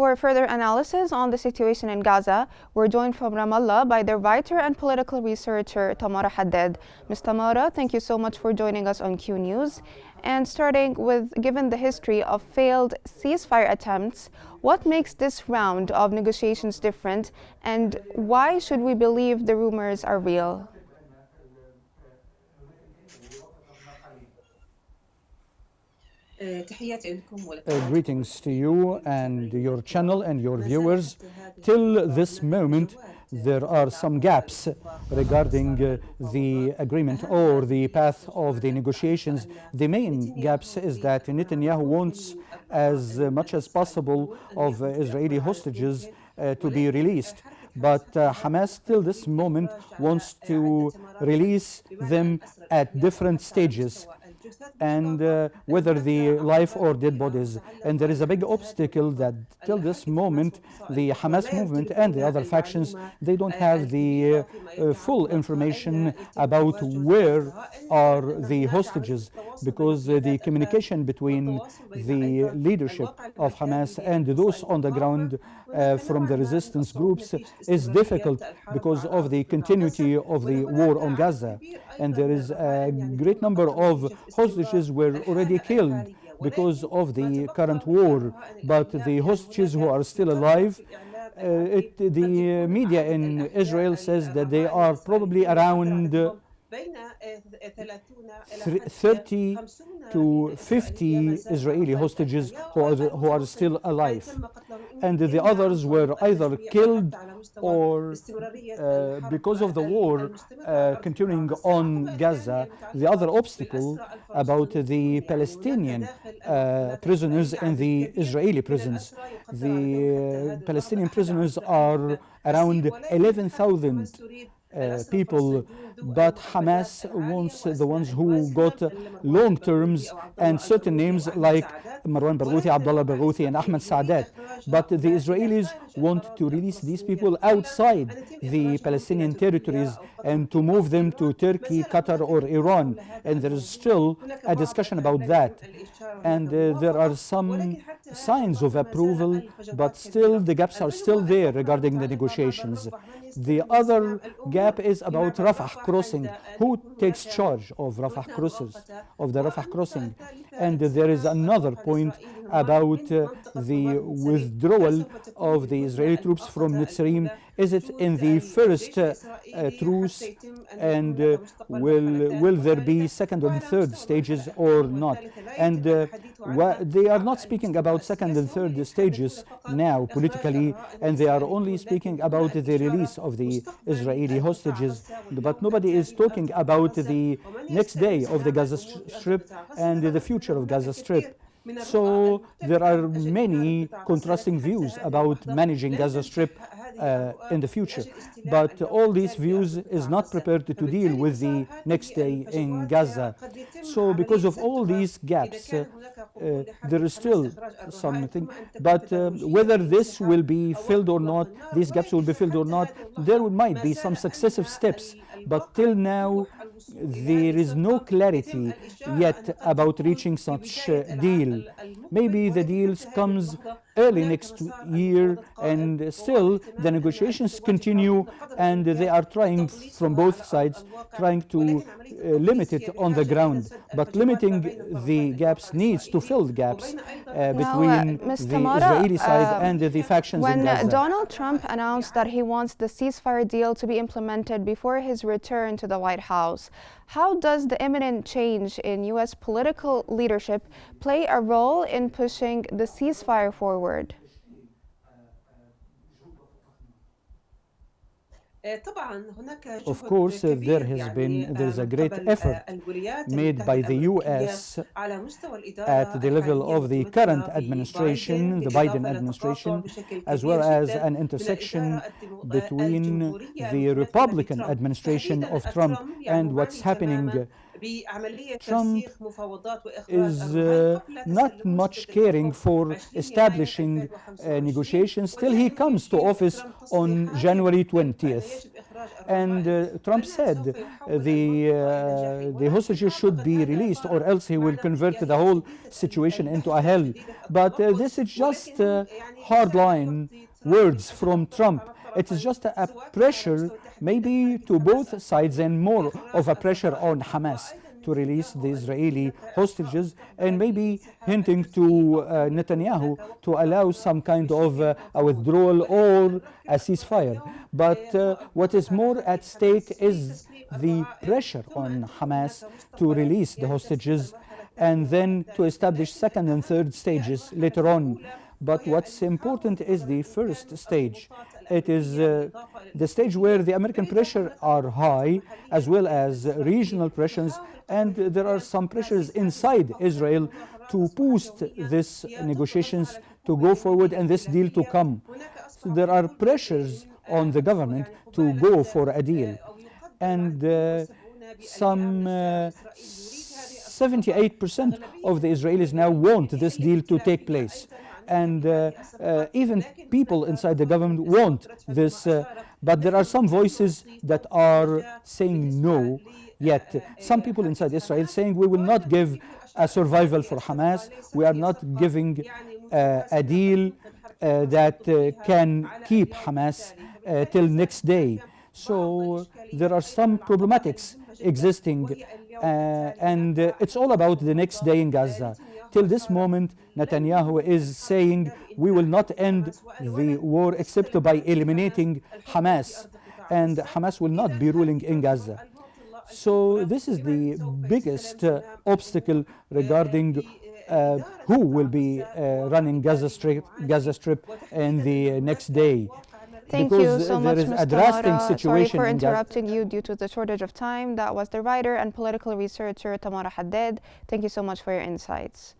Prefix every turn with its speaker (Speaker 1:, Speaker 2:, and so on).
Speaker 1: For further analysis on the situation in Gaza, we're joined from Ramallah by the writer and political researcher Tamara Haddad. Ms. Tamara, thank you so much for joining us on Q News. And starting with, given the history of failed ceasefire attempts, what makes this round of negotiations different, and why should we believe the rumors are real?
Speaker 2: Greetings to you and your channel and your viewers. Till this moment, there are some gaps regarding the agreement or the path of the negotiations. The main gaps is that Netanyahu wants as much as possible of Israeli hostages to be released. But Hamas till this moment wants to release them at different stages, and whether the live or dead bodies. And there is a big obstacle that till this moment the Hamas movement and the other factions, they don't have the full information about where are the hostages, because the communication between the leadership of Hamas and those on the ground from the resistance groups is difficult because of the continuity of the war on Gaza. And there is a great number of hostages were already killed because of the current war, but the hostages who are still alive, the media in Israel says that they are probably around 30 to 50 Israeli hostages who are still alive. And the others were either killed or because of the war continuing on Gaza. The other obstacle about the Palestinian prisoners and the Israeli prisons. The Palestinian prisoners are around 11,000 people, but Hamas wants the ones who got long terms and certain names like Marwan Barghouthi, Abdullah Barghouthi, and Ahmed Saadat. But the Israelis want to release these people outside the Palestinian territories and to move them to Turkey, Qatar, or Iran. And there is still a discussion about that. And there are some signs of approval, but still the gaps are still there regarding the negotiations. The other gap is about Rafah crossing. Who takes charge of Rafah crosses, of the Rafah crossing? And there is another point about the withdrawal of the Israeli troops from Mitzrayim. Is it in the first truce, and will there be second and third stages or not? And they are not speaking about second and third stages now politically, and they are only speaking about the release of the Israeli hostages, but nobody is talking about the next day of the Gaza Strip and the future of Gaza Strip. So there are many contrasting views about managing Gaza Strip in the future, but all these views is not prepared to deal with the next day in Gaza. So because of all these gaps, there is still something, but whether this will be filled or not, these gaps will be filled or not, there might be some successive steps, but till now there is no clarity yet about reaching such a deal. Maybe the deal comes early next year, and still the negotiations continue, and they are trying from both sides, trying to limit it on the ground. But limiting the gaps needs to fill the gaps between the
Speaker 1: Tamara,
Speaker 2: Israeli side and the factions in Gaza.
Speaker 1: When Donald Trump announced that he wants the ceasefire deal to be implemented before his return to the White House, how does the imminent change in U.S. political leadership play a role in pushing the ceasefire forward?
Speaker 2: Of course, there is a great effort made by the U.S. at the level of the current administration, the Biden administration, as well as an intersection between the Republican administration of Trump and what's happening. Trump is not much caring for establishing negotiations till he comes to office on January 20th. And Trump said the hostages should be released, or else he will convert the whole situation into a hell. But this is just hardline words from Trump. It is just a pressure, maybe to both sides, and more of a pressure on Hamas to release the Israeli hostages, and maybe hinting to Netanyahu to allow some kind of a withdrawal or a ceasefire. But what is more at stake is the pressure on Hamas to release the hostages and then to establish second and third stages later on. But what's important is the first stage. It is the stage where the American pressure are high, as well as regional pressures, and there are some pressures inside Israel to boost these negotiations to go forward and this deal to come. So there are pressures on the government to go for a deal. And some 78% of the Israelis now want this deal to take place. And even people inside the government want this, but there are some voices that are saying no. Yet some people inside Israel saying we will not give a survival for Hamas, we are not giving a deal that can keep Hamas till next day. So there are some problematics existing, and it's all about the next day in Gaza. Till this moment, Netanyahu is saying we will not end the war except by eliminating Hamas, and Hamas will not be ruling in Gaza. So this is the biggest obstacle regarding who will be running Gaza Strip in the next day.
Speaker 1: Thank you so much,
Speaker 2: there is
Speaker 1: Ms.
Speaker 2: a drastic
Speaker 1: Tamara.
Speaker 2: situation.
Speaker 1: Sorry for interrupting you due to the shortage of time. That was the writer and political researcher Tamara Haddad. Thank you so much for your insights.